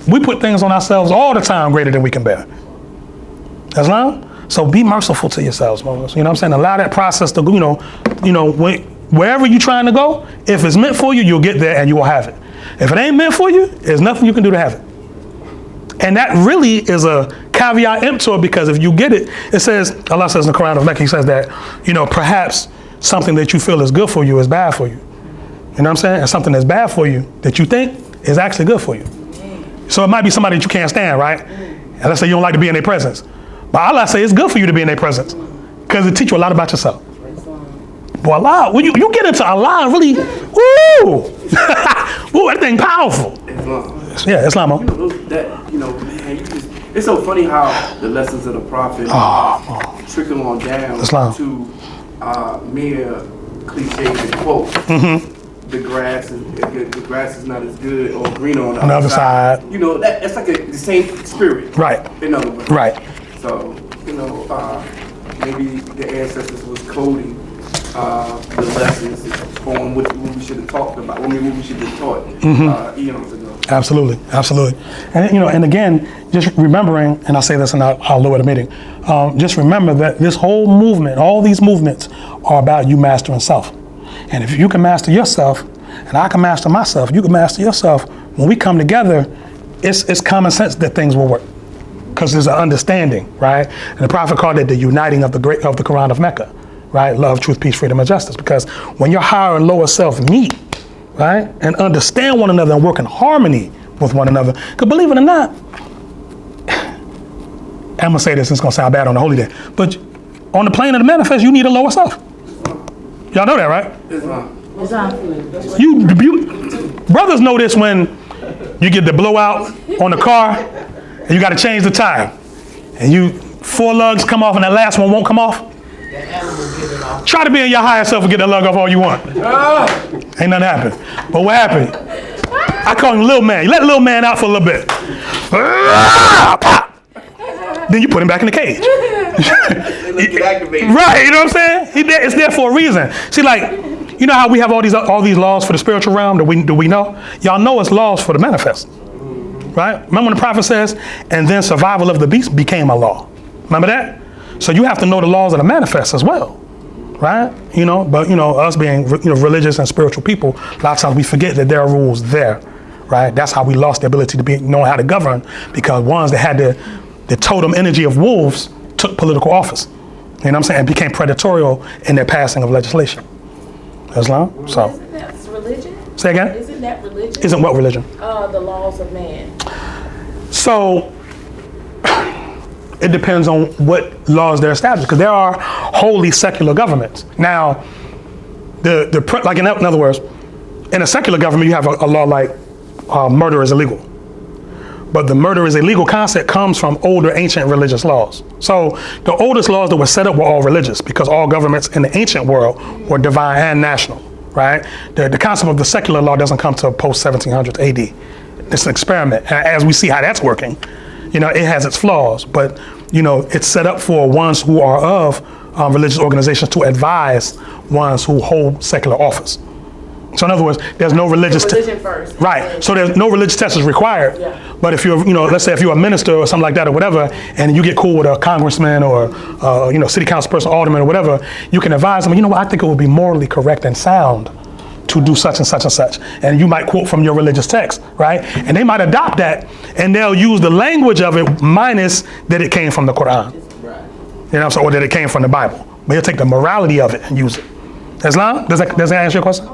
we put things on ourselves all the time greater than we can bear. Islam? So be merciful to yourselves, Moses. You know what I'm saying? Allow that process to, wherever you're trying to go, if it's meant for you, you'll get there and you will have it. If it ain't meant for you, there's nothing you can do to have it. And that really is a caveat emptor, because if you get it, it says, Allah says in the Quran of Mecca, He says that, perhaps something that you feel is good for you is bad for you. You know what I'm saying? And something that's bad for you that you think is actually good for you. So it might be somebody that you can't stand, right? And let's say you don't like to be in their presence. But Allah say it's good for you to be in their presence, because it teach you a lot about yourself. Boy, Allah, when you get into Allah, really, woo, that thing powerful. Islam. Yeah, Islam. It's so funny how the lessons of the Prophet trickle on down Islam. to mere cliches and quotes. The grass is not as good or greener on the other side. That's like the same spirit. Right. In other words. Right. So, maybe the ancestors was coding the lessons on what we should have talked about, what we should have taught eons ago. Absolutely. And and again, just remembering, and I'll say this and I'll lower the meeting, just remember that this whole movement, all these movements are about you mastering self. And if you can master yourself, and I can master myself, you can master yourself, when we come together, it's common sense that things will work. Because there's an understanding, right? And the Prophet called it the uniting of the Quran of Mecca, right? Love, truth, peace, freedom, and justice. Because when your higher and lower self meet, right, and understand one another and work in harmony with one another, because believe it or not, I'm gonna say this, it's gonna sound bad on the holy day, but on the plane of the manifest, you need a lower self. Y'all know that, right? You brothers know this when you get the blowout on the car and you got to change the tire, and 4 lugs come off and that last one won't come off. Try to be in your higher self and get that lug off all you want. Ain't nothing happen. But what happened? I call him little man. You let little man out for a little bit. Then you put him back in the cage. Right, you know what I'm saying? It's there for a reason. See, like, you know how we have all these laws for the spiritual realm? Do we know? Y'all know it's laws for the manifest. Right? Remember when the prophet says, and then survival of the beast became a law. Remember that? So you have to know the laws of the manifest as well. Right? But us being religious and spiritual people, a lot of times we forget that there are rules there. Right? That's how we lost the ability to know how to govern, because ones that had the totem energy of wolves took political office. You know what I'm saying? And became predatorial in their passing of legislation. Islam? So. Isn't that religion? Say again? Isn't that religion? Isn't what religion? The laws of man. So, it depends on what laws they're established, because there are wholly secular governments. Now, like in other words, in a secular government, you have a law like murder is illegal. but the murder is a legal concept comes from older ancient religious laws. So the oldest laws that were set up were all religious because all governments in the ancient world were divine and national, right? The concept of the secular law doesn't come to post 1700s AD. It's an experiment. As we see how that's working, it has its flaws, but it's set up for ones who are of religious organizations to advise ones who hold secular office. So in other words, there's no religious religion first. Right. So there's no religious test is required. Yeah. But if you're, let's say if you're a minister or something like that or whatever, and you get cool with a congressman or, city council person, alderman or whatever, you can advise them, I think it would be morally correct and sound to do such and such and such. And you might quote from your religious text, right? And they might adopt that and they'll use the language of it minus that it came from the Quran. Right. Or that it came from the Bible. But you'll take the morality of it and use it. Islam? Does that answer your question?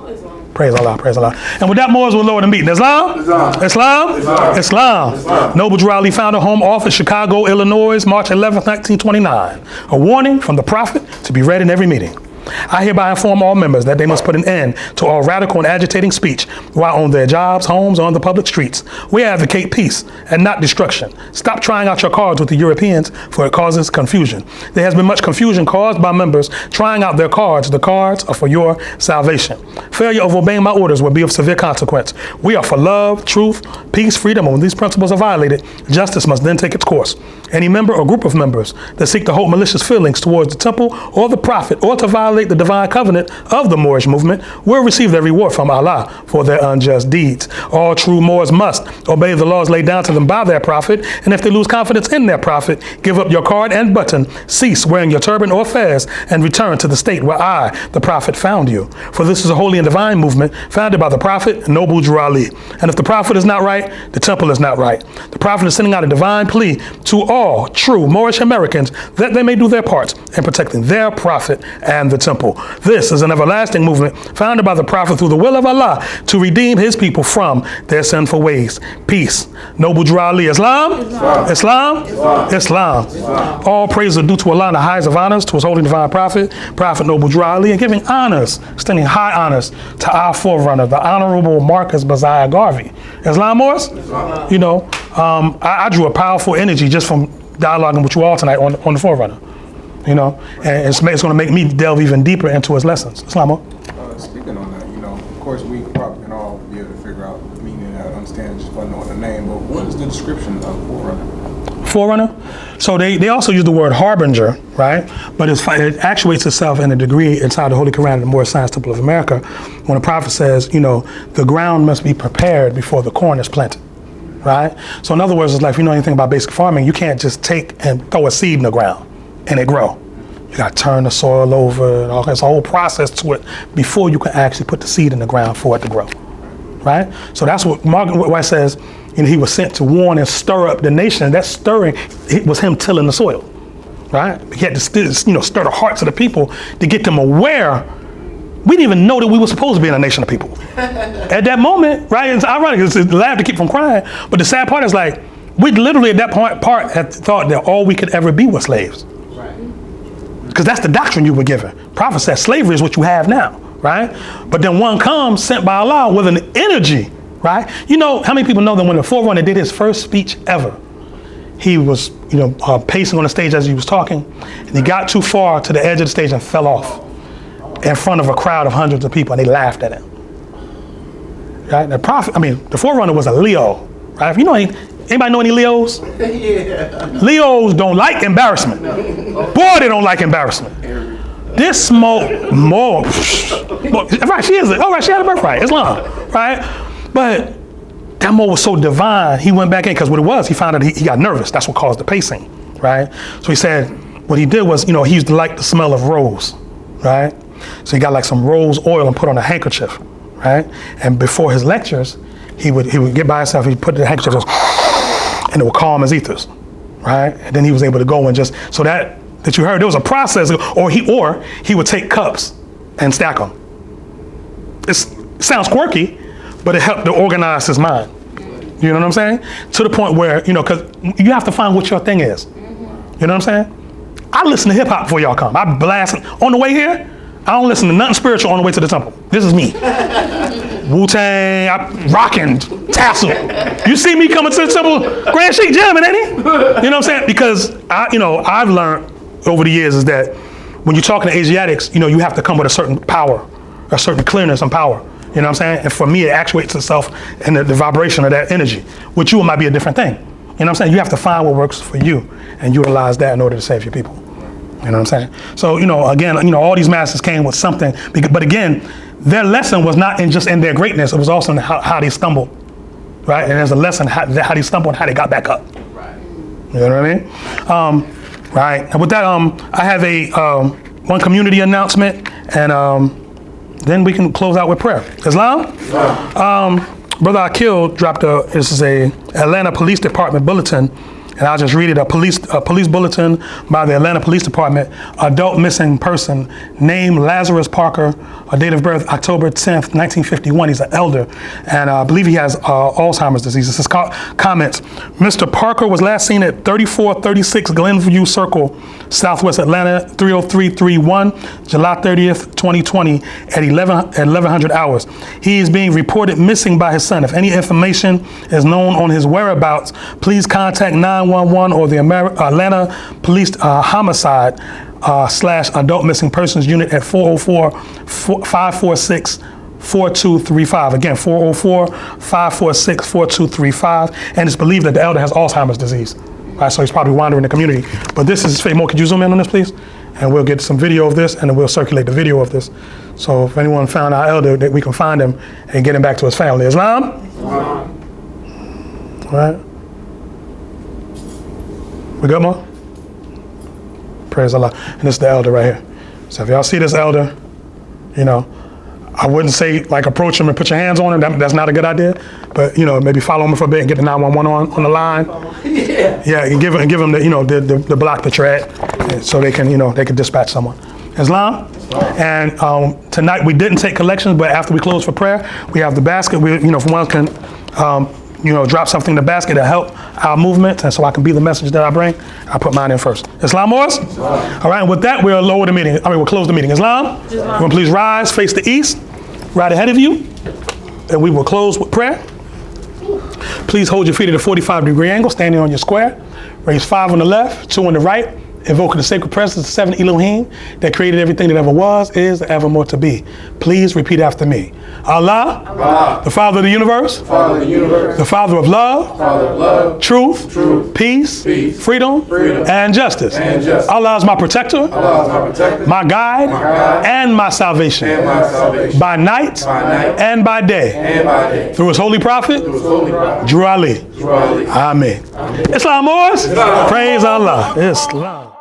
Praise Allah, praise Allah. And with that, Moors will lower the meeting. Islam? Islam. Noble Drew Ali founded home office, Chicago, Illinois, March 11th, 1929. A warning from the Prophet to be read in every meeting. I hereby inform all members that they must put an end to all radical and agitating speech while on their jobs, homes, or on the public streets. We advocate peace and not destruction. Stop trying out your cards with the Europeans, for it causes confusion. There has been much confusion caused by members trying out their cards. The cards are for your salvation. Failure of obeying my orders will be of severe consequence. We are for love, truth, peace, freedom, and when these principles are violated, justice must then take its course. Any member or group of members that seek to hold malicious feelings towards the temple or the prophet or to violate the divine covenant of the Moorish movement will receive their reward from Allah for their unjust deeds. All true Moors must obey the laws laid down to them by their prophet, and if they lose confidence in their prophet, give up your card and button, cease wearing your turban or fez, and return to the state where I, the prophet, found you. For this is a holy and divine movement founded by the prophet, Noble Drew Ali. And if the prophet is not right, the temple is not right. The prophet is sending out a divine plea to all true Moorish Americans that they may do their part in protecting their prophet and the temple. This is an everlasting movement founded by the prophet through the will of Allah to redeem his people from their sinful ways. Peace. Noble Drew Ali. Islam? Islam. All praise are due to Allah and the highest of honors to his holy divine prophet, Prophet Noble Drew Ali, and giving honors, extending high honors to our forerunner, the Honorable Marcus Baziah Garvey. Islam, Morris? I drew a powerful energy just from dialoguing with you all tonight on the forerunner. And it's going to make me delve even deeper into his lessons. Islam. Speaking on that, of course we probably can all be able to figure out the meaning and understand just by knowing the name, but what is the description of forerunner? Forerunner? So they also use the word harbinger, right? But it actuates itself in a degree inside the Holy Quran and the Moorish Science Temple of America when the prophet says, the ground must be prepared before the corn is planted. Right? So in other words, it's like if you know anything about basic farming, you can't just take and throw a seed in the ground and it grow. You got to turn the soil over and all that. It's a whole process to it before you can actually put the seed in the ground for it to grow. Right? So that's what Margaret White says, he was sent to warn and stir up the nation. That stirring, it was him tilling the soil. Right? He had to stir the hearts of the people to get them aware. We didn't even know that we were supposed to be in a nation of people. At that moment, right? It's ironic, it's laugh to keep from crying, but the sad part is like, we literally at that part had thought that all we could ever be was slaves. Because that's the doctrine you were given. Prophet said slavery is what you have now, right? But then one comes sent by Allah with an energy, right? How many people know that when the forerunner did his first speech ever, he was, pacing on the stage as he was talking, and he got too far to the edge of the stage and fell off in front of a crowd of hundreds of people, and they laughed at him. Right? The forerunner was a Leo, right? If anybody know any Leos? Yeah. Leos don't like embarrassment. Boy, they don't like embarrassment. This more, right? She had a birthright, Islam, right? But that more was so divine. He went back in because what it was, he found out he got nervous. That's what caused the pacing, right? So he said what he did was, he used to like the smell of rose, right? So he got like some rose oil and put on a handkerchief, right? And before his lectures, he would get by himself, he'd put the handkerchief and it would calm his ethers, right? And then he was able to go and just, so that you heard, there was a process, or he would take cups and stack them. It sounds quirky, but it helped to organize his mind. You know what I'm saying? To the point where, because you have to find what your thing is. You know what I'm saying? I listen to hip hop before y'all come. I blast on the way here. I don't listen to nothing spiritual on the way to the temple. This is me. Wu-Tang, rocking, tassel. You see me coming to the temple, Grand Sheik jamming, ain't he? You know what I'm saying? Because I've learned over the years is that when you're talking to Asiatics, you have to come with a certain power, a certain clearness and power. You know what I'm saying? And for me, it actuates itself in the vibration of that energy. With you, it might be a different thing. You know what I'm saying? You have to find what works for you and utilize that in order to save your people. You know what I'm saying? So, again, all these masters came with something. But again, their lesson was not just in their greatness. It was also in how they stumbled, right? And there's a lesson how they stumbled and how they got back up. Right. You know what I mean? Right. And with that, I have a one community announcement, and then we can close out with prayer. Islam? Brother Akil dropped this is a Atlanta Police Department bulletin, and I'll just read it. A police bulletin by the Atlanta Police Department. Adult missing person, name Lazarus Parker, date of birth October 10th, 1951. He's an elder, and I believe he has Alzheimer's disease. This is comments. Mr. Parker was last seen at 3436 Glenview Circle, Southwest Atlanta, 30331, July 30th, 2020 at 1100 hours. He is being reported missing by his son. If any information is known on his whereabouts, please contact 911 or the Atlanta Police Homicide / Adult Missing Persons Unit at 404-546-4235. Again, 404-546-4235. And it's believed that the elder has Alzheimer's disease. Right, so he's probably wandering the community. But this is Mo, could you zoom in on this, please? And we'll get some video of this, and then we'll circulate the video of this. So if anyone found our elder, that we can find him and get him back to his family. Islam? All right. We good, Mo? Praise Allah. And this is the elder right here. So if y'all see this elder, I wouldn't say approach him and put your hands on him. That's not a good idea. But maybe follow him for a bit and get the 911 on the line. Yeah, and give him the block that you're at, so they can they can dispatch someone. Islam. And tonight we didn't take collections, but after we close for prayer, we have the basket. We if one can drop something in the basket to help our movement, and so I can be the message that I bring, I put mine in first. Islam, Moors? All right, and with that, we'll lower the meeting. We'll close the meeting. Islam? Everyone please rise, face the east, right ahead of you, and we will close with prayer. Please hold your feet at a 45-degree angle, standing on your square. Raise 5 on the left, 2 on the right, invoking the sacred presence of 7 Elohim that created everything that ever was, is, and evermore to be. Please repeat after me. Allah, the Father of the universe, the Father of love, truth, peace, freedom, and justice. Allah is my protector, my guide, and my salvation, by night and by day, through his holy prophet, Drew Ali. Amen. Islam, Moors? Praise Allah. Islam.